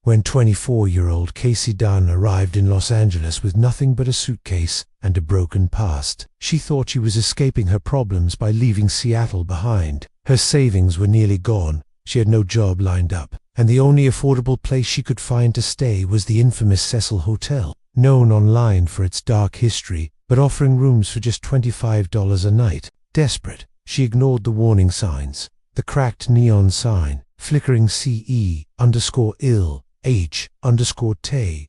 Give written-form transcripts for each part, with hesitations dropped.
When 24-year-old Casey Dunn arrived in Los Angeles with nothing but a suitcase and a broken past, she thought she was escaping her problems by leaving Seattle behind. Her savings were nearly gone, she had no job lined up, and the only affordable place she could find to stay was the infamous Cecil Hotel, known online for its dark history, but offering rooms for just $25 a night. Desperate, she ignored the warning signs, the cracked neon sign, flickering CE_ill, H_Tay_,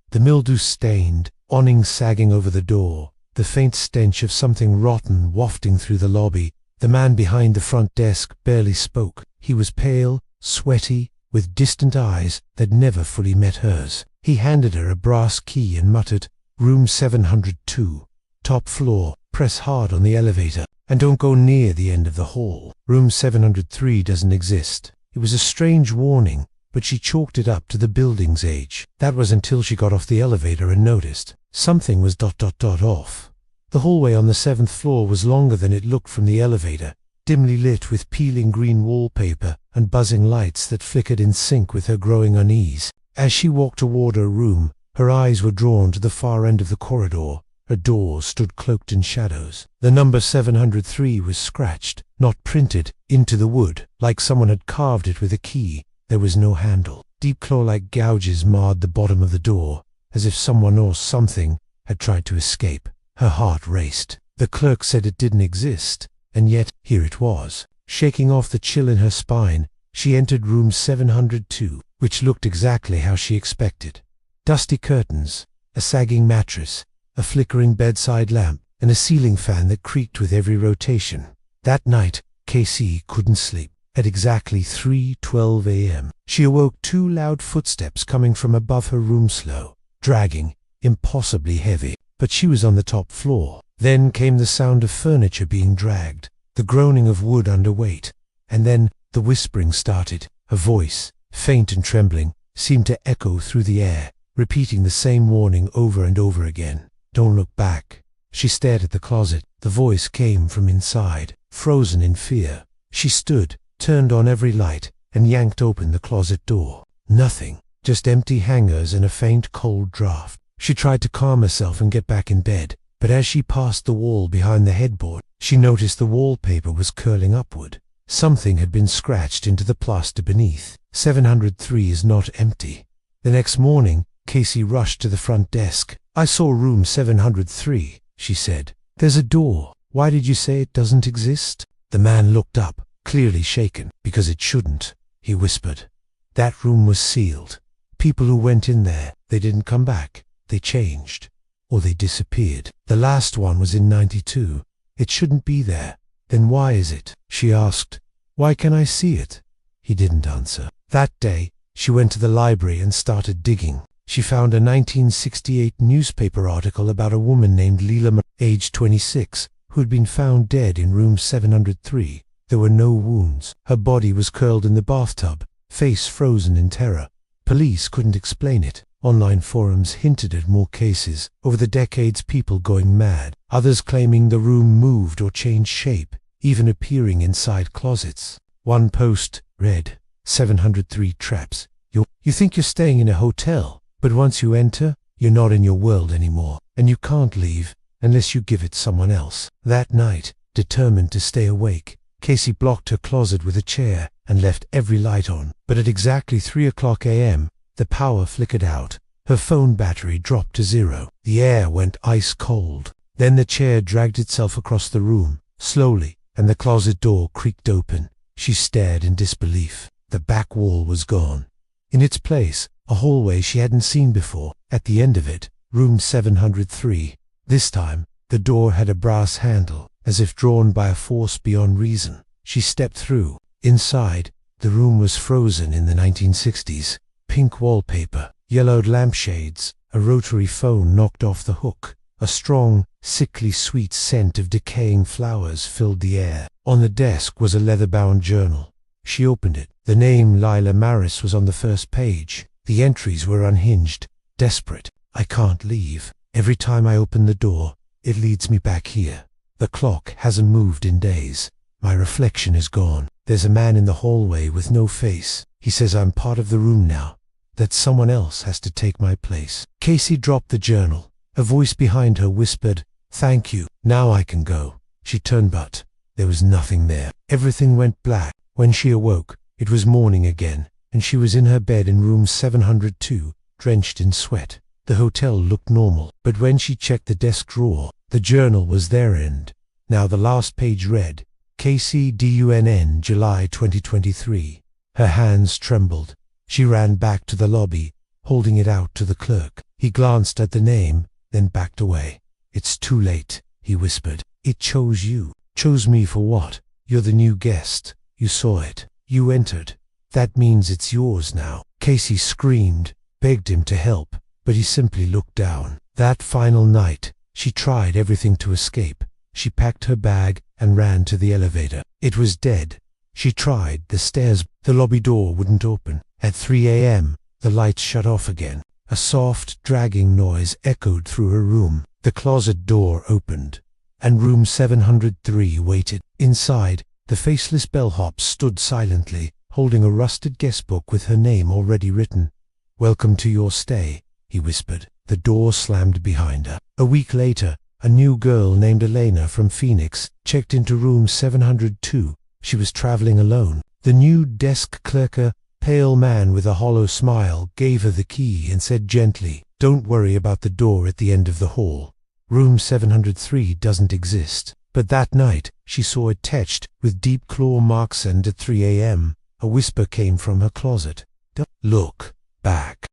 the mildew-stained awning sagging over the door, the faint stench of something rotten wafting through the lobby. The man behind the front desk barely spoke. He was pale, sweaty, with distant eyes that never fully met hers. He handed her a brass key and muttered, "Room 702, top floor, press hard on the elevator, and don't go near the end of the hall. Room 703 doesn't exist." It was a strange warning, but she chalked it up to the building's age. That was until she got off the elevator and noticed something was off. The hallway on the 7th floor was longer than it looked from the elevator, dimly lit with peeling green wallpaper and buzzing lights that flickered in sync with her growing unease. As she walked toward her room, her eyes were drawn to the far end of the corridor. A door stood cloaked in shadows. The number 703 was scratched, not printed, into the wood, like someone had carved it with a key. There was no handle. Deep claw-like gouges marred the bottom of the door, as if someone or something had tried to escape. Her heart raced. The clerk said it didn't exist, and yet here it was. Shaking off the chill in her spine, she entered room 702, which looked exactly how she expected. Dusty curtains, a sagging mattress, a flickering bedside lamp, and a ceiling fan that creaked with every rotation. That night, Casey couldn't sleep. At exactly 3:12 a.m., she awoke 2 loud footsteps coming from above her room, slow, dragging, impossibly heavy. But she was on the top floor. Then came the sound of furniture being dragged, the groaning of wood under weight, and then the whispering started. A voice, faint and trembling, seemed to echo through the air, repeating the same warning over and over again. "Don't look back." She stared at the closet. The voice came from inside, frozen in fear. She stood, turned on every light, and yanked open the closet door. Nothing, just empty hangers and a faint cold draft. She tried to calm herself and get back in bed, but as she passed the wall behind the headboard, she noticed the wallpaper was curling upward. Something had been scratched into the plaster beneath. 703 is not empty. The next morning, Casey rushed to the front desk. "I saw room 703, she said. "There's a door. Why did you say it doesn't exist?" The man looked up, clearly shaken. "Because it shouldn't," he whispered. "That room was sealed. People who went in there, they didn't come back. They changed. Or they disappeared. The last one was in 92. It shouldn't be there." "Then why is it?" she asked. "Why can I see it?" He didn't answer. That day, she went to the library and started digging. She found a 1968 newspaper article about a woman named Leela, age 26, who had been found dead in room 703. There were no wounds. Her body was curled in the bathtub, face frozen in terror. Police couldn't explain it. Online forums hinted at more cases. Over the decades, people going mad, others claiming the room moved or changed shape, even appearing inside closets. One post read, 703 traps. You think you're staying in a hotel, but once you enter, you're not in your world anymore, and you can't leave unless you give it someone else. That night, determined to stay awake, Casey blocked her closet with a chair and left every light on. But at exactly 3:00 a.m., the power flickered out. Her phone battery dropped to 0. The air went ice cold. Then the chair dragged itself across the room, slowly, and the closet door creaked open. She stared in disbelief. The back wall was gone. In its place, a hallway she hadn't seen before. At the end of it, room 703. This time, the door had a brass handle, as if drawn by a force beyond reason. She stepped through. Inside, the room was frozen in the 1960s. Pink wallpaper, yellowed lampshades, a rotary phone knocked off the hook. A strong, sickly sweet scent of decaying flowers filled the air. On the desk was a leather-bound journal. She opened it. The name Lila Maris was on the first page. The entries were unhinged, desperate. "I can't leave. Every time I open the door, it leads me back here. The clock hasn't moved in days. My reflection is gone. There's a man in the hallway with no face. He says I'm part of the room now. that someone else has to take my place. Casey dropped the journal. A voice behind her whispered, "Thank you. Now I can go." She turned, but there was nothing there. Everything went black. When she awoke, it was morning again, and she was in her bed in room 702, drenched in sweat. The hotel looked normal, but when she checked the desk drawer, the journal was there, and now the last page read, KCDUNN, July 2023. Her hands trembled. She ran back to the lobby, holding it out to the clerk. He glanced at the name, then backed away. "It's too late," he whispered. "It chose you." "Chose me for what?" "You're the new guest. You saw it. You entered. That means it's yours now." Casey screamed, begged him to help, but he simply looked down. That final night, she tried everything to escape. She packed her bag and ran to the elevator. It was dead. She tried the stairs. The lobby door wouldn't open. At 3 a.m., the lights shut off again. A soft, dragging noise echoed through her room. The closet door opened, and room 703 waited. Inside, the faceless bellhop stood silently, holding a rusted guest book with her name already written. "Welcome to your stay," he whispered. The door slammed behind her. A week later, a new girl named Elena from Phoenix checked into room 702. She was traveling alone. The new desk clerk, a pale man with a hollow smile, gave her the key and said gently, "Don't worry about the door at the end of the hall. Room 703 doesn't exist." But that night, she saw it etched with deep claw marks, and at 3 a.m., a whisper came from her closet. "Look back."